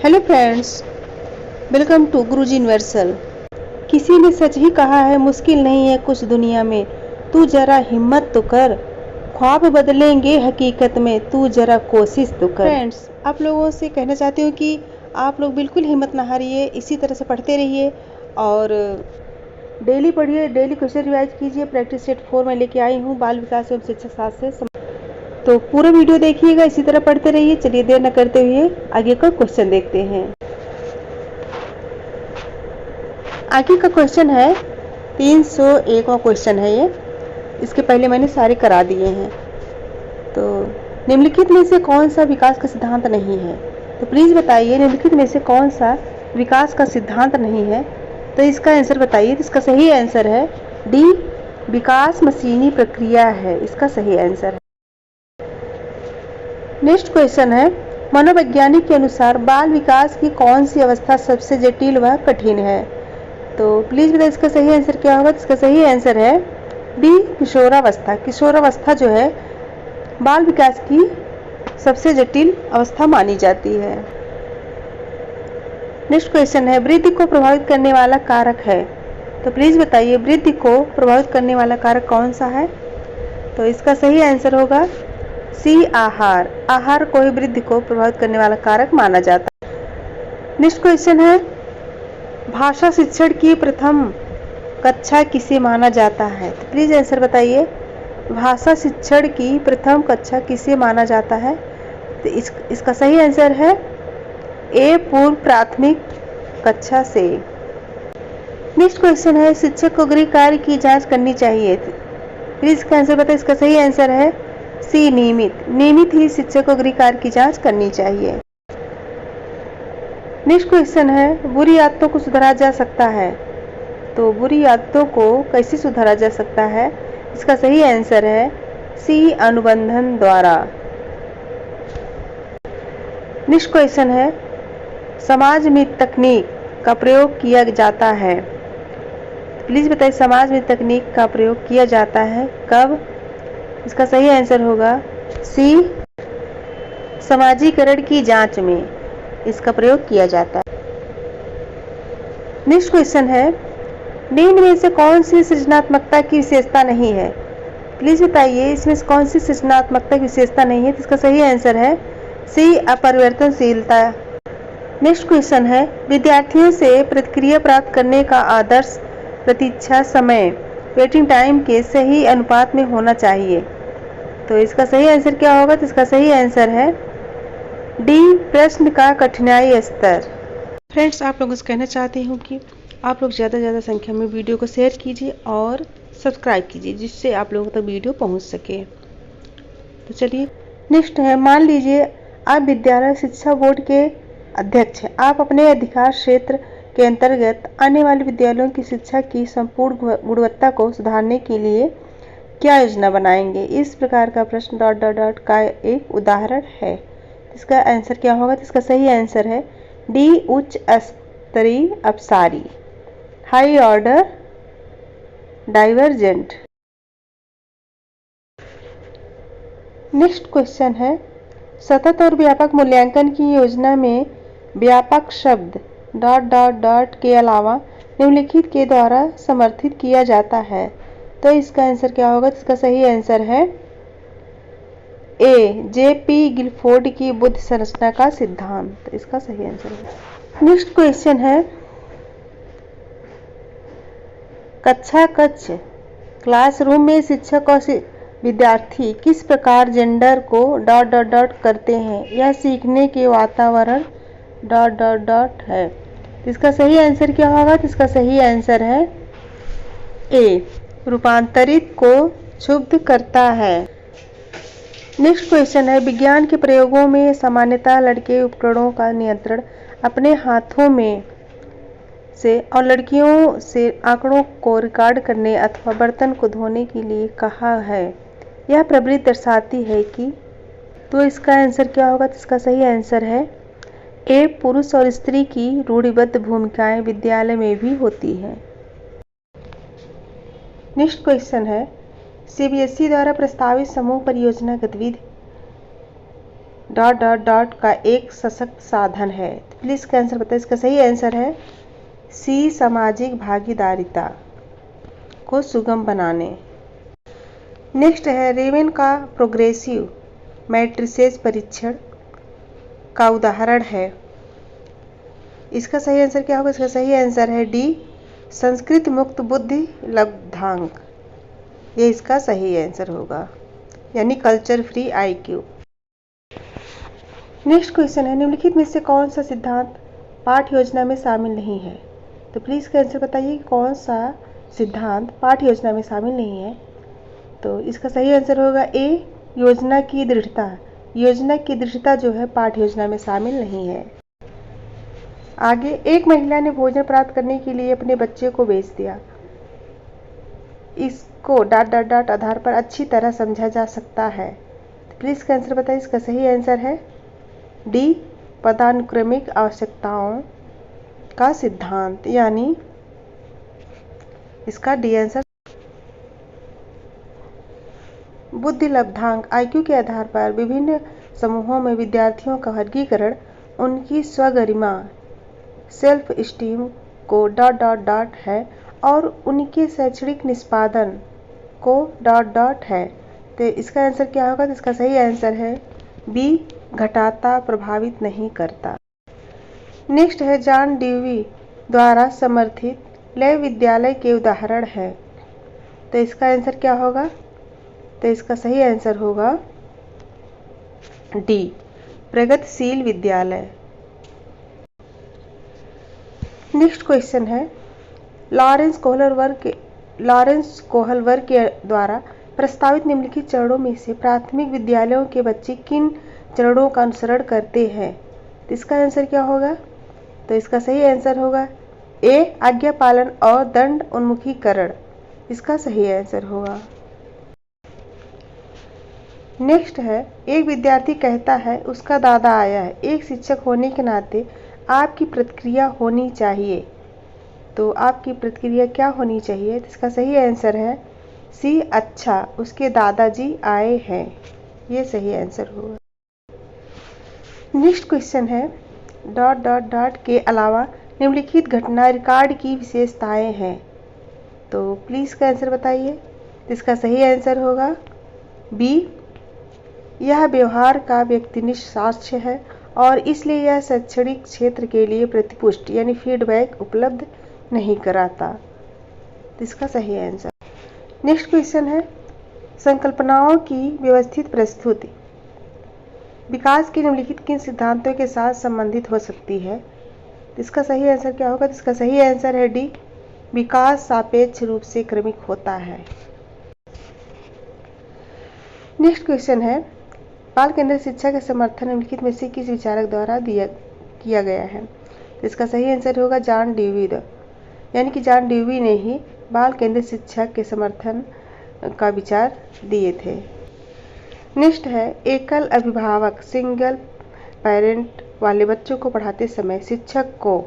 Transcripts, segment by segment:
Hello friends, welcome to Guruji Universal. किसी ने सच ही कहा है, मुश्किल नहीं है कुछ दुनिया में, तू जरा हिम्मत तो कर, ख्वाब बदलेंगे हकीकत में, तू जरा कोशिश तो कर। फ्रेंड्स, आप लोगों से कहना चाहती हूँ कि आप लोग बिल्कुल हिम्मत ना हारिए, इसी तरह से पढ़ते रहिए और डेली पढ़िए, डेली क्वेश्चन रिवाइज कीजिए। प्रैक्टिस सेट 4 में लेके आई हूँ बाल विकास एवं शिक्षा शास्त्र से, तो पूरा वीडियो देखिएगा, इसी तरह पढ़ते रहिए। चलिए देर न करते हुए आगे का क्वेश्चन देखते हैं। आगे का क्वेश्चन है 301वां क्वेश्चन है ये। इसके पहले मैंने सारे करा दिए हैं। तो निम्नलिखित में से कौन सा विकास का सिद्धांत नहीं है? तो प्लीज़ बताइए, निम्नलिखित में से कौन सा विकास का सिद्धांत नहीं है? तो इसका आंसर बताइए। तो इसका सही आंसर है डी, विकास मशीनी प्रक्रिया है, इसका सही आंसर है। नेक्स्ट क्वेश्चन है, मनोवैज्ञानिक के अनुसार बाल विकास की कौन सी अवस्था सबसे जटिल व कठिन है? तो प्लीज़ बताइए इसका सही आंसर क्या होगा? इसका सही आंसर है डी, किशोरावस्था। किशोरावस्था जो है बाल विकास की सबसे जटिल अवस्था मानी जाती है। नेक्स्ट क्वेश्चन है, वृद्धि को प्रभावित करने वाला कारक है? तो प्लीज़ बताइए वृद्धि को प्रभावित करने वाला कारक कौन सा है? तो इसका सही आंसर होगा सी, आहार। आहार को ही वृद्धि को प्रभावित करने वाला कारक माना जाता है। नेक्स्ट क्वेश्चन है, भाषा शिक्षण की प्रथम कक्षा किसे माना जाता है? तो प्लीज़ आंसर बताइए, भाषा शिक्षण की प्रथम कक्षा किसे माना जाता है? तो इसका सही आंसर है ए, पूर्व प्राथमिक कक्षा से। नेक्स्ट क्वेश्चन है, शिक्षक को गृह कार्य की जांच करनी चाहिए? प्लीज़ इसका आंसर बताइए। इसका सही आंसर है सी, नियमित। नियमित ही शिक्षक को गृह कार्य की जांच करनी चाहिए। नेक्स्ट क्वेश्चन है, बुरी आदतों को सुधारा जा सकता है? तो बुरी आदतों को कैसे सुधारा जा सकता है? इसका सही आंसर है सी, अनुबंधन द्वारा। नेक्स्ट क्वेश्चन है, समाज में तकनीक का प्रयोग किया जाता है? प्लीज़ बताइए समाज में तकनीक का प्रयोग किया जाता है कब? इसका सही आंसर होगा सी, समाजीकरण की जांच में इसका प्रयोग किया जाता है। नेक्स्ट क्वेश्चन है, निम्न में से कौन सी सृजनात्मकता की विशेषता नहीं है? प्लीज़ बताइए इसमें से कौन सी सृजनात्मकता की विशेषता नहीं है? तो इसका सही आंसर है सी, अपरिवर्तनशीलता। नेक्स्ट क्वेश्चन है, विद्यार्थियों से प्रतिक्रिया प्राप्त करने का आदर्श प्रतीक्षा समय वेटिंग टाइम के सही अनुपात में होना चाहिए। तो इसका सही आंसर क्या होगा? तो इसका सही आंसर है डी, प्रश्न का कठिनाई स्तर। फ्रेंड्स, आप लोगों से कहना चाहती हूँ कि आप लोग ज़्यादा से ज़्यादा संख्या में वीडियो को शेयर कीजिए और सब्सक्राइब कीजिए, जिससे आप लोगों तक वीडियो पहुँच सके। तो चलिए नेक्स्ट है, मान लीजिए आप विद्यालय शिक्षा बोर्ड के अध्यक्ष हैं। आप अपने अधिकार क्षेत्र के अंतर्गत आने वाले विद्यालयों की शिक्षा की संपूर्ण गुणवत्ता को सुधारने के लिए क्या योजना बनाएंगे? इस प्रकार का प्रश्न डॉट डॉट डॉट का एक उदाहरण है। इसका आंसर क्या होगा? तो इसका सही आंसर है डी, उच्च स्तरीय अपसारी, high order divergent. Next question है, सतत और व्यापक मूल्यांकन की योजना में व्यापक शब्द डॉट डॉट डॉट के अलावा निम्नलिखित के द्वारा समर्थित किया जाता है। तो इसका आंसर क्या होगा? इसका सही आंसर है ए, जे.पी. गिलफोर्ड की बुद्ध संरचना का सिद्धांत, इसका सही आंसर है। नेक्स्ट क्वेश्चन है, कक्षा कक्ष क्लासरूम में शिक्षक और विद्यार्थी किस प्रकार जेंडर को डॉट डॉट डॉट करते हैं? यह सीखने के वातावरण डॉट डॉट डॉट है। इसका सही आंसर क्या होगा? तो इसका सही आंसर है ए, रूपांतरित को क्षुब्ध करता है। नेक्स्ट क्वेश्चन है, विज्ञान के प्रयोगों में सामान्यतः लड़के उपकरणों का नियंत्रण अपने हाथों में से और लड़कियों से आंकड़ों को रिकॉर्ड करने अथवा बर्तन को धोने के लिए कहा है। यह प्रवृत्ति दर्शाती है कि, तो इसका आंसर क्या होगा? तो इसका सही आंसर है ए, पुरुष और स्त्री की रूढ़िबद्ध भूमिकाएं विद्यालय में भी होती हैं। नेक्स्ट क्वेश्चन है, सीबीएसई द्वारा प्रस्तावित समूह परियोजना गतिविधि डॉट डॉट डॉट का एक सशक्त साधन है। तो प्लीज़ इसका आंसर बताइए। इसका सही आंसर है सी, सामाजिक भागीदारिता को सुगम बनाने। नेक्स्ट है रेवेन का प्रोग्रेसिव मैट्रिसेस परीक्षण का उदाहरण है। इसका सही आंसर क्या होगा? इसका सही आंसर है डी, संस्कृत मुक्त बुद्धि लब्धांक। ये इसका सही आंसर होगा, यानी culture free IQ। Next question है निम्नलिखित में से कौन सा सिद्धांत पाठ्य योजना में शामिल नहीं है? तो प्लीज़ इसका आंसर बताइए कि कौन सा सिद्धांत पाठ्य योजना में शामिल नहीं है। तो इसका सही आंसर होगा ए, योजना की दृढ़ता। योजना की दृढ़ता जो है पाठ्य योजना में शामिल नहीं है। आगे, एक महिला ने भोजन प्राप्त करने के लिए अपने बच्चे को बेच दिया। इसको डॉट डॉट डॉट आधार पर अच्छी तरह समझा जा सकता है। तो प्लीज़ इसका आंसर बताइए। इसका सही आंसर है डी, पदानुक्रमिक आवश्यकताओं का सिद्धांत, यानी इसका डी आंसर। बुद्धि लब्धांक IQ के आधार पर विभिन्न समूहों में विद्यार्थियों का वर्गीकरण उनकी स्वगरिमा सेल्फ स्टीम को डॉट डॉट डॉट है और उनके शैक्षणिक निष्पादन को डॉट डॉट है। तो इसका आंसर क्या होगा? तो इसका सही आंसर है बी, घटाता, प्रभावित नहीं करता। नेक्स्ट है जॉन ड्यूवी द्वारा समर्थित लय विद्यालय के उदाहरण है। तो इसका आंसर क्या होगा? तो इसका सही आंसर होगा डी, प्रगतिशील विद्यालय। नेक्स्ट क्वेश्चन है लॉरेंस कोहलवर्ग के द्वारा प्रस्तावित निम्नलिखित चरणों में से प्राथमिक विद्यालयों के बच्चे किन चरणों का अनुसरण करते हैं? तो इसका आंसर क्या होगा? तो इसका सही आंसर होगा ए, आज्ञा पालन और दंड उन्मुखीकरण। इसका सही आंसर होगा। नेक्स्ट है एक विद्यार्थी कहता है उसका दादा आया है। एक शिक्षक होने के नाते आपकी प्रतिक्रिया होनी चाहिए। तो आपकी प्रतिक्रिया क्या होनी चाहिए? तो इसका सही आंसर है सी, अच्छा, उसके दादाजी आए हैं। ये सही आंसर होगा। नेक्स्ट क्वेश्चन है डॉट डॉट डॉट के अलावा निम्नलिखित घटना रिकॉर्ड की विशेषताएं हैं। तो प्लीज़ इसका आंसर बताइए। इसका सही आंसर होगा बी, यह व्यवहार का व्यक्तिनिष्ठ साक्ष्य है और इसलिए यह शैक्षणिक क्षेत्र के लिए प्रतिपुष्टि यानी फीडबैक उपलब्ध नहीं कराता। तो इसका सही आंसर। नेक्स्ट क्वेश्चन है संकल्पनाओं की व्यवस्थित प्रस्तुति विकास के निम्नलिखित किन सिद्धांतों के साथ संबंधित हो सकती है? तो इसका सही आंसर क्या होगा? तो इसका सही आंसर है डी, विकास सापेक्ष रूप से क्रमिक होता है। नेक्स्ट क्वेश्चन है बाल केंद्रित शिक्षा के समर्थन निम्नलिखित में से किस विचारक द्वारा किया गया है? तो इसका सही आंसर होगा जॉन ड्यूवी, यानी कि जॉन ड्यूवी ने ही बाल केंद्रित शिक्षा के समर्थन का विचार दिए थे। नेक्स्ट है एकल अभिभावक सिंगल पेरेंट वाले बच्चों को पढ़ाते समय शिक्षक को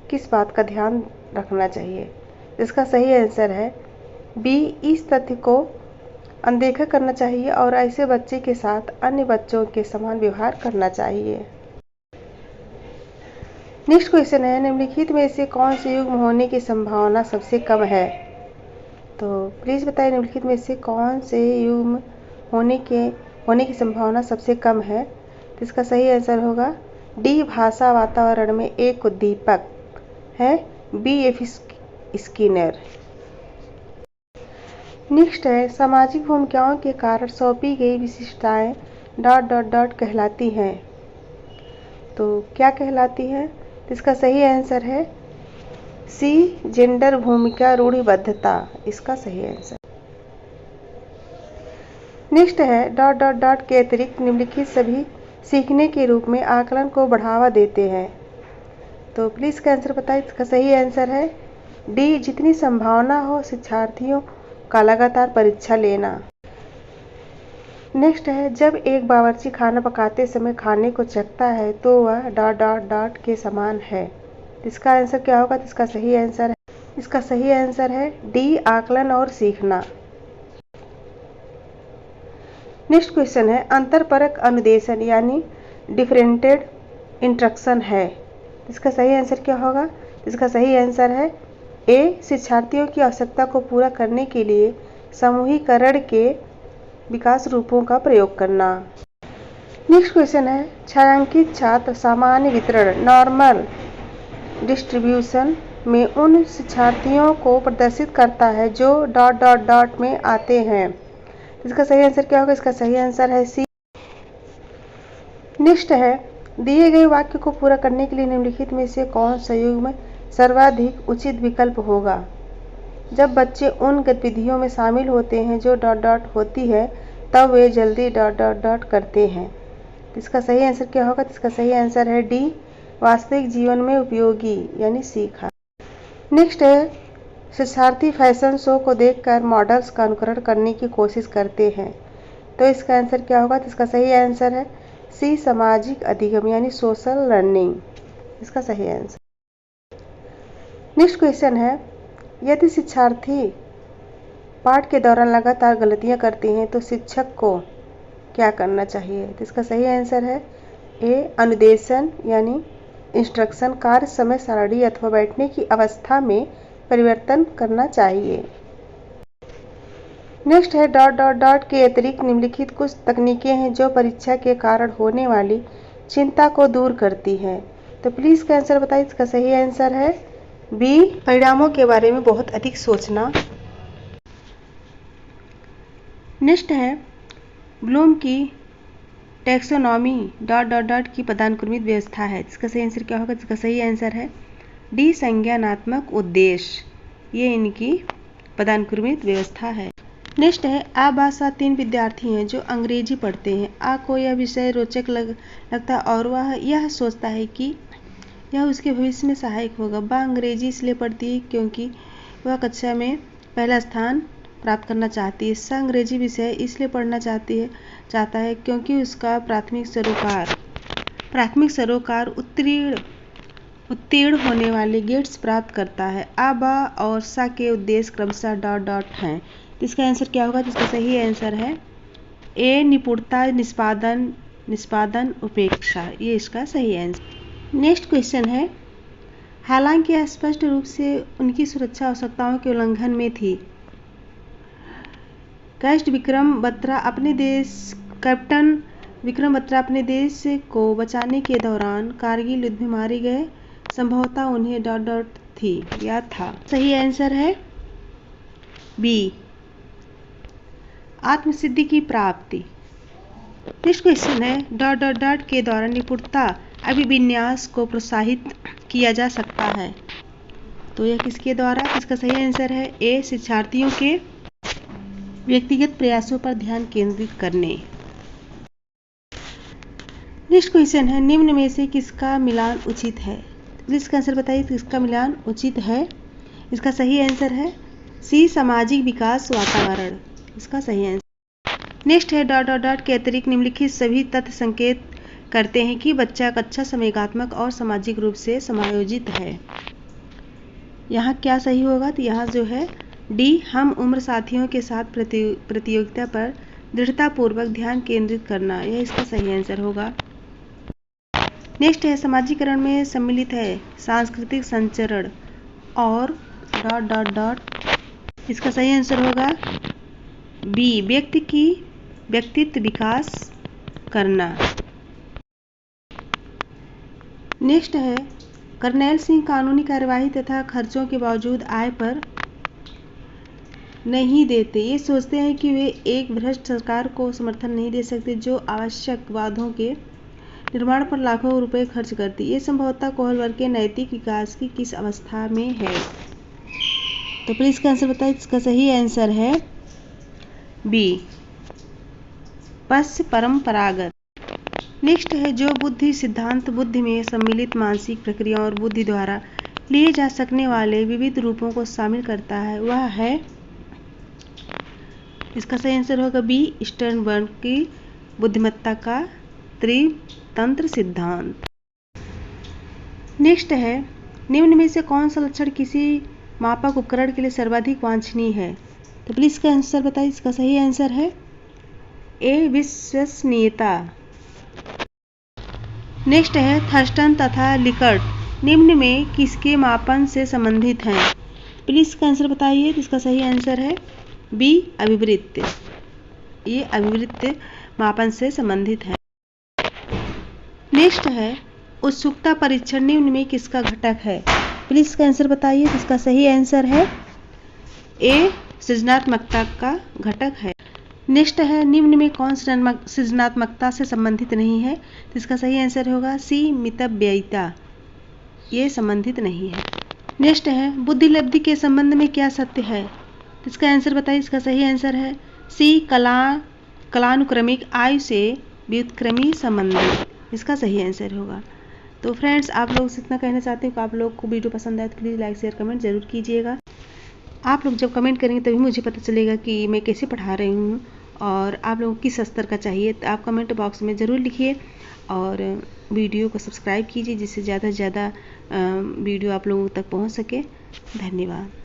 किस बात का ध्यान रखना चाहिए? इसका सही आंसर है बी, इस तथ्य को अनदेखा करना चाहिए और ऐसे बच्चे के साथ अन्य बच्चों के समान व्यवहार करना चाहिए। नेक्स्ट क्वेश्चन है निम्नलिखित में से कौन से युग्म होने की संभावना सबसे कम है? तो प्लीज़ बताइए निम्नलिखित में से कौन से युग्म होने की संभावना सबसे कम है? तो इसका सही आंसर होगा डी, भाषा वातावरण में एक उद्दीपक है, BF स्किनर। नेक्स्ट है सामाजिक भूमिकाओं के कारण सौंपी गई विशिष्टताएं डॉट डॉट डॉट कहलाती हैं। तो क्या कहलाती हैं? तो इसका सही आंसर है सी, जेंडर भूमिका रूढ़िबद्धता। इसका सही आंसर। नेक्स्ट है डॉट डॉट डॉट के अतिरिक्त निम्नलिखित सभी सीखने के रूप में आकलन को बढ़ावा देते हैं। तो प्लीज़ इसका आंसर बताइए। इसका सही आंसर है डी, जितनी संभावना हो शिक्षार्थियों का लगातार परीक्षा लेना। नेक्स्ट है जब एक बावर्ची खाना पकाते समय खाने को चखता है तो वह डॉट डॉट डॉट के समान है। इसका आंसर क्या होगा? तो इसका सही आंसर है डी, आकलन और सीखना। नेक्स्ट क्वेश्चन है अंतरपरक अनुदेशन यानी डिफरेंटेड इंस्ट्रक्शन है। इसका सही आंसर क्या होगा? इसका सही आंसर है ए, शिक्षार्थियों की आवश्यकता को पूरा करने के लिए समूहीकरण के विकास रूपों का प्रयोग करना। नेक्स्ट क्वेश्चन है छायांकित छात्र सामान्य वितरण नॉर्मल डिस्ट्रीब्यूशन में उन शिक्षार्थियों को प्रदर्शित करता है जो ... में आते हैं। इसका सही आंसर क्या होगा? इसका सही आंसर है सी। नेक्स्ट है दिए गए वाक्य को पूरा करने के लिए निम्नलिखित में से कौन सा युग्म सर्वाधिक उचित विकल्प होगा? जब बच्चे उन गतिविधियों में शामिल होते हैं जो ... होती है तब वे जल्दी ... करते हैं। इसका सही आंसर क्या होगा? इसका सही आंसर है डी, वास्तविक जीवन में उपयोगी यानी सीखा। नेक्स्ट है शिक्षार्थी फैशन शो को देखकर मॉडल्स का अनुकरण करने की कोशिश करते हैं। तो इसका आंसर क्या होगा? तो इसका सही आंसर है सी, सामाजिक अधिगम यानी सोशल लर्निंग। इसका सही आंसर। नेक्स्ट क्वेश्चन है यदि शिक्षार्थी पाठ के दौरान लगातार गलतियां करते हैं तो शिक्षक को क्या करना चाहिए? तो इसका सही आंसर है ए, अनुदेशन यानी इंस्ट्रक्शन कार्य समय सारणी अथवा बैठने की अवस्था में परिवर्तन करना चाहिए। नेक्स्ट है ... के अतिरिक्त निम्नलिखित कुछ तकनीकें हैं जो परीक्षा के कारण होने वाली चिंता को दूर करती हैं। तो प्लीज इसका आंसर बताइए। इसका सही आंसर है बी, परिणामों के बारे में बहुत अधिक सोचना। नेक्स्ट है ब्लूम की टैक्सोनॉमी ... की पदानुक्रमित व्यवस्था है। इसका सही आंसर क्या होगा? इसका सही आंसर है डी, संज्ञानात्मक उद्देश्य। ये इनकी पदानुक्रमित व्यवस्था है। नेक्स्ट है आ, बा, सा 3 विद्यार्थी हैं जो अंग्रेजी पढ़ते हैं। आ को यह विषय रोचक लगता और वह यह सोचता है कि यह उसके भविष्य में सहायक होगा। बा अंग्रेजी इसलिए पढ़ती है क्योंकि वह कक्षा में पहला स्थान प्राप्त करना चाहती है। सा अंग्रेजी विषय इसलिए पढ़ना चाहता है क्योंकि उसका प्राथमिक सरोकार उत्तीर्ण होने वाले ग्रेड्स प्राप्त करता है। आ, बा और सा के उद्देश्य क्रमशः ... हैं। इसका आंसर क्या होगा? इसका सही आंसर है ए, निपुणता, निष्पादन उपेक्षा। ये इसका सही आंसर। नेक्स्ट क्वेश्चन है हालांकि स्पष्ट रूप से उनकी सुरक्षा आवश्यकताओं के उल्लंघन में थी, कैप्टन विक्रम बत्रा अपने देश को बचाने के दौरान कारगिल युद्ध में मारे गए। संभवतः उन्हें ... थी या था। सही आंसर है बी, आत्मसिद्धि की प्राप्ति। नेक्स्ट क्वेश्चन है ... के द्वारा निपुणता अभिविन्यास को प्रोत्साहित किया जा सकता है। तो यह किसके द्वारा? इसका सही आंसर है ए, शिक्षार्थियों के व्यक्तिगत प्रयासों पर ध्यान केंद्रित करने। नेक्स्ट क्वेश्चन है निम्न में से किसका मिलान उचित है? इसका आंसर बताइए। किसका मिलान उचित है? इसका सही आंसर है सी, सामाजिक विकास वातावरण। इसका सही आंसर। नेक्स्ट है ... के अतिरिक्त निम्नलिखित सभी तथ्य संकेत करते हैं कि बच्चा कक्षा संवेगात्मक और सामाजिक रूप से समायोजित है। यहाँ क्या सही होगा? तो यहाँ जो है डी, हम उम्र साथियों के साथ प्रतियोगिता पर दृढ़तापूर्वक ध्यान केंद्रित करना। यह इसका सही आंसर होगा। नेक्स्ट है समाजीकरण में सम्मिलित है सांस्कृतिक संचरण और ... इसका सही आंसर होगा बी, व्यक्तित्व विकास करना। नेक्स्ट है कर्नैल सिंह कानूनी कार्यवाही तथा खर्चों के बावजूद आय पर नहीं देते। ये सोचते हैं कि वे एक भ्रष्ट सरकार को समर्थन नहीं दे सकते जो आवश्यक वादों के निर्माण पर लाखों रुपए खर्च करती। ये संभवतः कोहलवर के नैतिक विकास की किस अवस्था में है? तो प्लीज इसका आंसर बताइए। इसका सही आंसर है बी, पश्च परंपरागत। नेक्स्ट है जो बुद्धि सिद्धांत बुद्धि में सम्मिलित मानसिक प्रक्रियाओं और बुद्धि द्वारा लिए जा सकने वाले विविध रूपों को शामिल करता है वह है, इसका सही आंसर होगा बी, स्टर्नबर्ग की बुद्धिमत्ता का त्रितंत्र सिद्धांत। नेक्स्ट है निम्न में से कौन सा लक्षण किसी मापक उपकरण के लिए सर्वाधिक वांछनीय है? तो प्लीज इसका आंसर बताइए। इसका सही आंसर है ए विश्वसनीयता। नेक्स्ट है थर्स्टन तथा लिकर्ट निम्न में किसके मापन से संबंधित हैं? प्लीज इसका आंसर बताइए। इसका सही आंसर है बी अभिवृत्त। ये अभिवृत्त मापन से संबंधित है। नेक्स्ट है उत्सुकता परीक्षण निम्न में किसका घटक है? प्लीज इसका आंसर बताइए। इसका सही आंसर है ए सृजनात्मकता का घटक है। नेक्स्ट है निम्न में कौन सृजनात्मकता से संबंधित नहीं है? तो इसका सही आंसर होगा सी मितव्ययिता। ये संबंधित नहीं है। नेक्स्ट है बुद्धिलब्धि के संबंध में क्या सत्य है? तो इसका आंसर बताइए। इसका सही आंसर है सी कलानुक्रमिक आयु से व्युत्क्रमी संबंधित। इसका सही आंसर होगा। तो फ्रेंड्स, आप लोग से इतना कहना चाहती हूँ कि आप लोग को वीडियो पसंद आए तो प्लीज़ लाइक शेयर कमेंट जरूर कीजिएगा। आप लोग जब कमेंट करेंगे तभी मुझे पता चलेगा कि मैं कैसे पढ़ा रही हूँ और आप लोगों को किस स्तर का चाहिए। तो आप कमेंट बॉक्स में ज़रूर लिखिए और वीडियो को सब्सक्राइब कीजिए जिससे ज़्यादा से ज़्यादा वीडियो आप लोगों तक पहुँच सके। धन्यवाद।